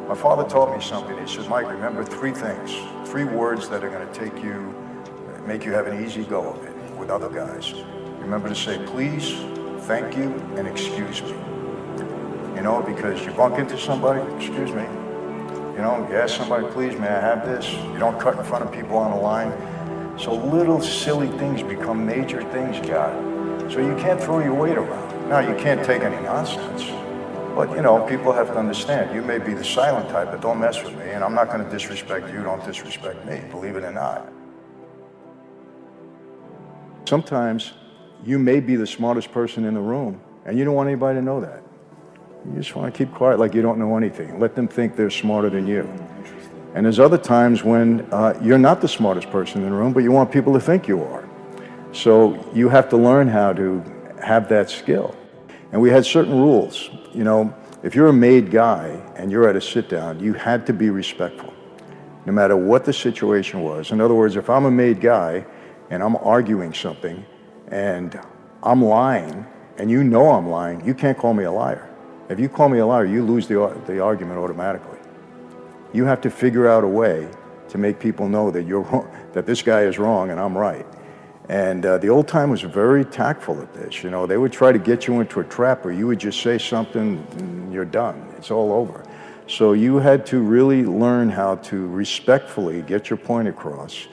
My father taught me something. He said, Mike, remember three things, three words that are going to make you have an easy go of it with other guys. Remember to say please, thank you, and excuse me. You know, because you bump into somebody, excuse me. You know, you ask somebody, please, may I have this? You don't cut in front of people on the line. So little silly things become major things, God. So you can't throw your weight around. Now, you can't take any nonsense. But, you know, people have to understand, you may be the silent type, but don't mess with me, and I'm not going to disrespect you, don't disrespect me, believe it or not. Sometimes you may be the smartest person in the room, and you don't want anybody to know that. You just want to keep quiet like you don't know anything. Let them think they're smarter than you. And there's other times when you're not the smartest person in the room, but you want people to think you are. So you have to learn how to have that skill. And we had certain rules. You know, if you're a made guy and you're at a sit down, you had to be respectful, no matter what the situation was. In other words, if I'm a made guy and I'm arguing something and I'm lying and you know I'm lying, you can't call me a liar. If you call me a liar, you lose the argument automatically. You have to figure out a way to make people know that you're wrong, that this guy is wrong and I'm right. And the old timers were very tactful at this. You know, they would try to get you into a trap where you would just say something and you're done. It's all over. So you had to really learn how to respectfully get your point across.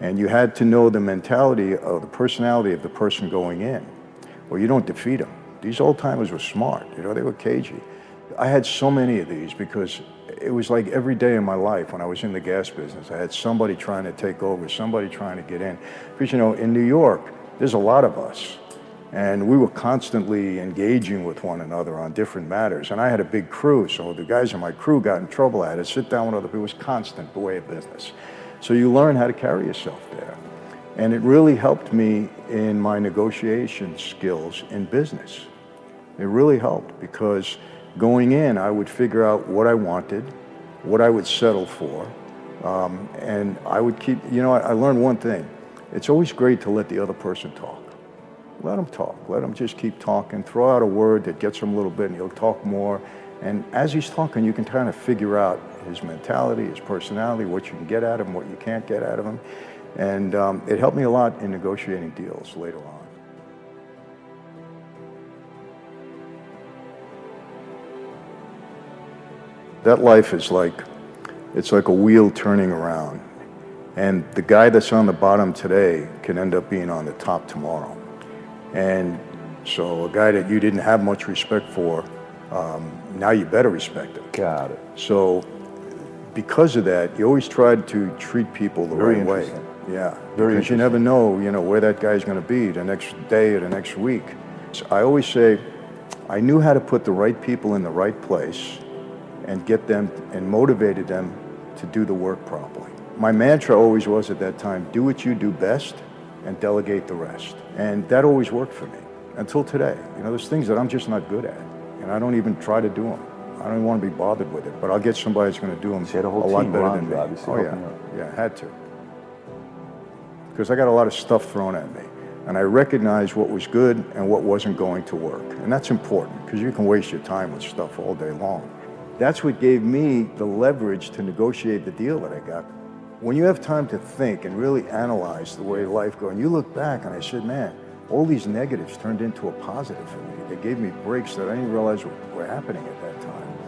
And you had to know the mentality of the personality of the person going in. Well, you don't defeat them. These old timers were smart. You know, they were cagey. I had so many of these because it was like every day in my life when I was in the gas business, I had somebody trying to take over, somebody trying to get in. Because, you know, in New York, there's a lot of us. And we were constantly engaging with one another on different matters. And I had a big crew, so the guys in my crew got in trouble. I had to sit down with other people. It was constant, the way of business. So you learn how to carry yourself there. And it really helped me in my negotiation skills in business. It really helped because going in, I would figure out what I wanted, what I would settle for, and I would keep, you know, I learned one thing. It's always great to let the other person talk. Let them talk. Let them just keep talking. Throw out a word that gets him a little bit and he'll talk more. And as he's talking, you can kind of figure out his mentality, his personality, what you can get out of him, what you can't get out of him. And it helped me a lot in negotiating deals later on. That life is like, it's like a wheel turning around. And the guy that's on the bottom today can end up being on the top tomorrow. And so a guy that you didn't have much respect for, now you better respect him. Got it. So because of that, you always tried to treat people the right way. Yeah, because you never know, you know, where that guy's going to be the next day or the next week. So I always say, I knew how to put the right people in the right place and get them and motivated them to do the work properly. My mantra always was at that time, do what you do best and delegate the rest. And that always worked for me until today. You know, there's things that I'm just not good at and I don't even try to do them. I don't even want to be bothered with it, but I'll get somebody that's going to do them a lot better than me. Oh yeah, had to. Because I got a lot of stuff thrown at me. And I recognized what was good and what wasn't going to work. And that's important because you can waste your time with stuff all day long. That's what gave me the leverage to negotiate the deal that I got. When you have time to think and really analyze the way life goes, and you look back and I said, man, all these negatives turned into a positive for me. They gave me breaks that I didn't realize were happening at that time.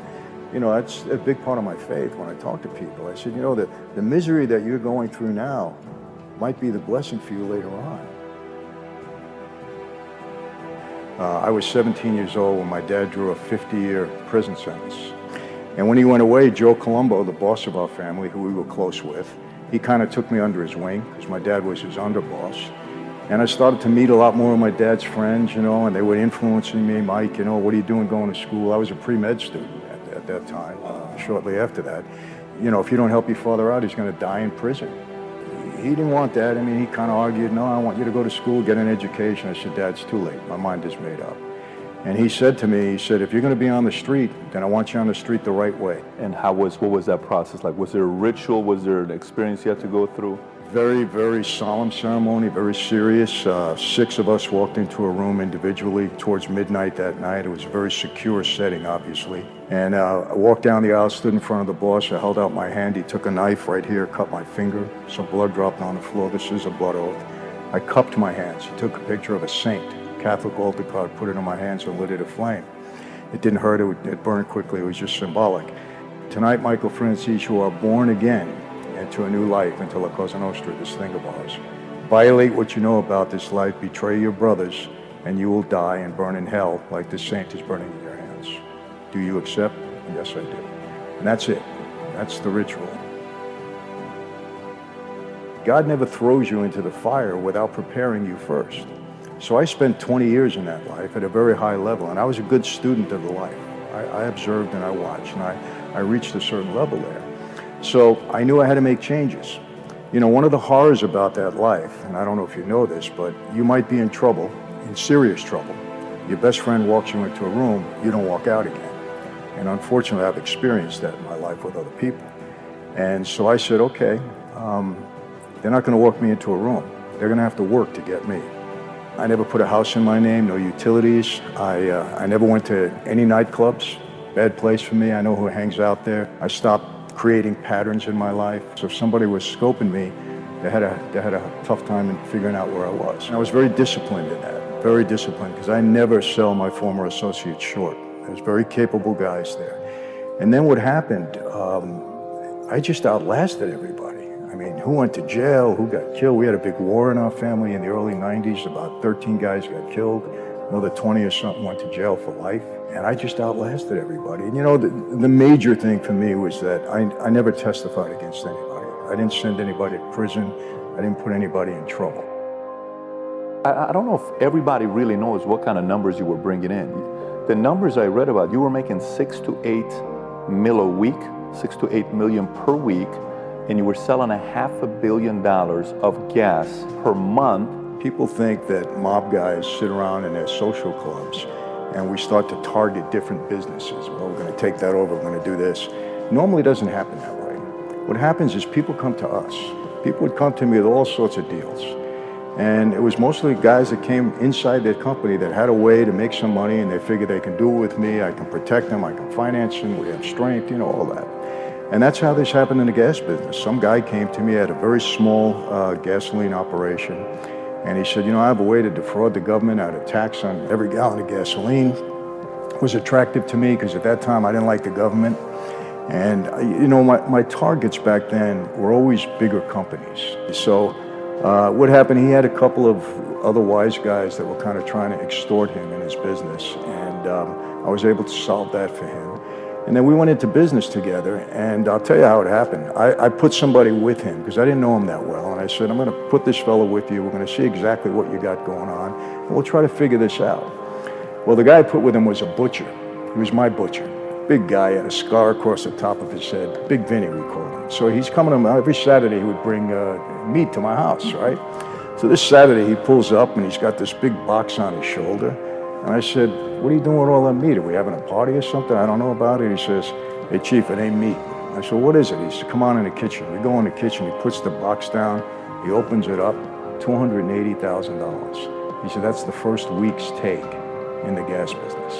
You know, that's a big part of my faith when I talk to people. I said, you know, the misery that you're going through now might be the blessing for you later on. I was 17 years old when my dad drew a 50-year prison sentence. And when he went away, Joe Colombo, the boss of our family, who we were close with, he kind of took me under his wing because my dad was his underboss. And I started to meet a lot more of my dad's friends, you know, and they were influencing me. Mike, you know, what are you doing going to school? I was a pre-med student at that time, shortly after that. You know, if you don't help your father out, he's going to die in prison. He didn't want that. I mean, he kind of argued, no, I want you to go to school, get an education. I said, Dad, it's too late. My mind is made up. And he said to me, he said, if you're going to be on the street, then I want you on the street the right way. And what was that process like? Was there a ritual? Was there an experience you had to go through? Very, very solemn ceremony, very serious. 6 of us walked into a room individually towards midnight that night. It was a very secure setting, obviously. And I walked down the aisle, stood in front of the boss. I held out my hand. He took a knife right here, cut my finger. Some blood dropped on the floor. This is a blood oath. I cupped my hands. He took a picture of a saint, Catholic altar card, put it in my hands and lit it aflame. It didn't hurt. It burned quickly. It was just symbolic. Tonight, Michael Franzese, you are born again into a new life, into La Cosa Nostra, this thing of ours. Violate what you know about this life, betray your brothers, and you will die and burn in hell like this saint is burning in your hands. Do you accept? Yes, I do. And that's it. That's the ritual. God never throws you into the fire without preparing you first. So I spent 20 years in that life at a very high level, and I was a good student of the life. I observed and I watched, and I reached a certain level there. So I knew I had to make changes. You know, one of the horrors about that life, and I don't know if you know this, but you might be in trouble, in serious trouble. Your best friend walks you into a room, you don't walk out again. And unfortunately, I've experienced that in my life with other people. And so I said, okay, they're not going to walk me into a room. They're going to have to work to get me. I never put a house in my name, no utilities. I never went to any nightclubs. Bad place for me. I know who hangs out there. I stopped creating patterns in my life. So if somebody was scoping me, they had a tough time in figuring out where I was. And I was very disciplined in that, very disciplined, because I never sell my former associates short. There's very capable guys there. And then what happened, I just outlasted everybody. I mean, who went to jail, who got killed? We had a big war in our family in the early 90s. About 13 guys got killed. Another 20 or something went to jail for life. And I just outlasted everybody. And you know, the major thing for me was that I never testified against anybody. I didn't send anybody to prison. I didn't put anybody in trouble. I don't know if everybody really knows what kind of numbers you were bringing in. The numbers I read about, you were making 6 to 8 mil a week, 6 to 8 million per week, and you were selling $500 million of gas per month. People think that mob guys sit around in their social clubs and we start to target different businesses. Well, we're going to take that over, we're going to do this. Normally it doesn't happen that way. What happens is people come to us. People would come to me with all sorts of deals. And it was mostly guys that came inside their company that had a way to make some money, and they figured they can do it with me, I can protect them, I can finance them, we have strength, you know, all that. And that's how this happened in the gas business. Some guy came to me, had a very small gasoline operation, and he said, you know, I have a way to defraud the government out of tax on every gallon of gasoline. It was attractive to me because at that time I didn't like the government. And, you know, my targets back then were always bigger companies. So what happened, he had a couple of other wise guys that were kind of trying to extort him in his business. And I was able to solve that for him. And then we went into business together, and I'll tell you how it happened. I put somebody with him because I didn't know him that well, and I said, I'm going to put this fellow with you. We're going to see exactly what you got going on, and we'll try to figure this out. Well, the guy I put with him was a butcher. He was my butcher. Big guy, had a scar across the top of his head. Big Vinny, we called him. So he's coming to every Saturday. He would bring meat to my house, right? So this Saturday he pulls up, and he's got this big box on his shoulder. And I said, what are you doing with all that meat? Are we having a party or something? I don't know about it. He says, hey, Chief, it ain't meat. I said, what is it? He said, come on in the kitchen. We go in the kitchen. He puts the box down. He opens it up, $280,000. He said, that's the first week's take in the gas business.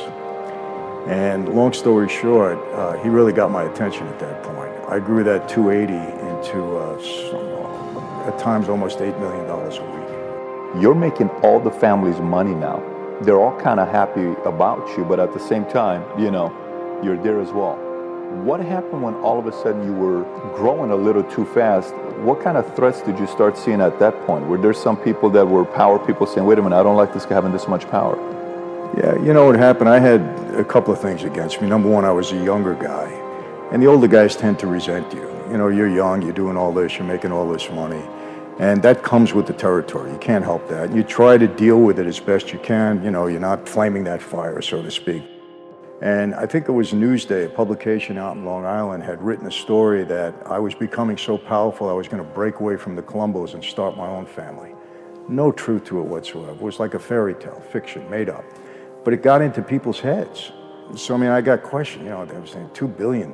And long story short, he really got my attention at that point. I grew that 280 into, at times, almost $8 million a week. You're making all the family's money now. They're all kind of happy about you, but at the same time, you know, you're there as well. What happened when all of a sudden you were growing a little too fast? What kind of threats did you start seeing at that point? Were there some people that were power people saying, wait a minute, I don't like this guy having this much power? Yeah, you know what happened? I had a couple of things against me. Number one, I was a younger guy, and the older guys tend to resent you. You know, you're young, you're doing all this, you're making all this money. And that comes with the territory. You can't help that. You try to deal with it as best you can. You know, you're not flaming that fire, so to speak. And I think it was Newsday, a publication out in Long Island, had written a story that I was becoming so powerful I was going to break away from the Columbos and start my own family. No truth to it whatsoever. It was like a fairy tale, fiction, made up. But it got into people's heads. So, I mean, I got questioned. You know, they were saying, $2 billion,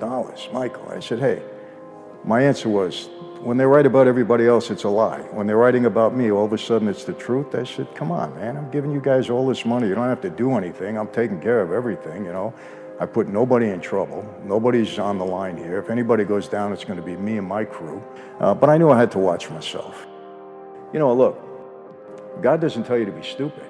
Michael. I said, hey, My answer was, when they write about everybody else, it's a lie. When they're writing about me, all of a sudden it's the truth. I said, come on, man, I'm giving you guys all this money. You don't have to do anything. I'm taking care of everything, you know. I put nobody in trouble. Nobody's on the line here. If anybody goes down, it's going to be me and my crew. But I knew I had to watch myself. You know, look, God doesn't tell you to be stupid.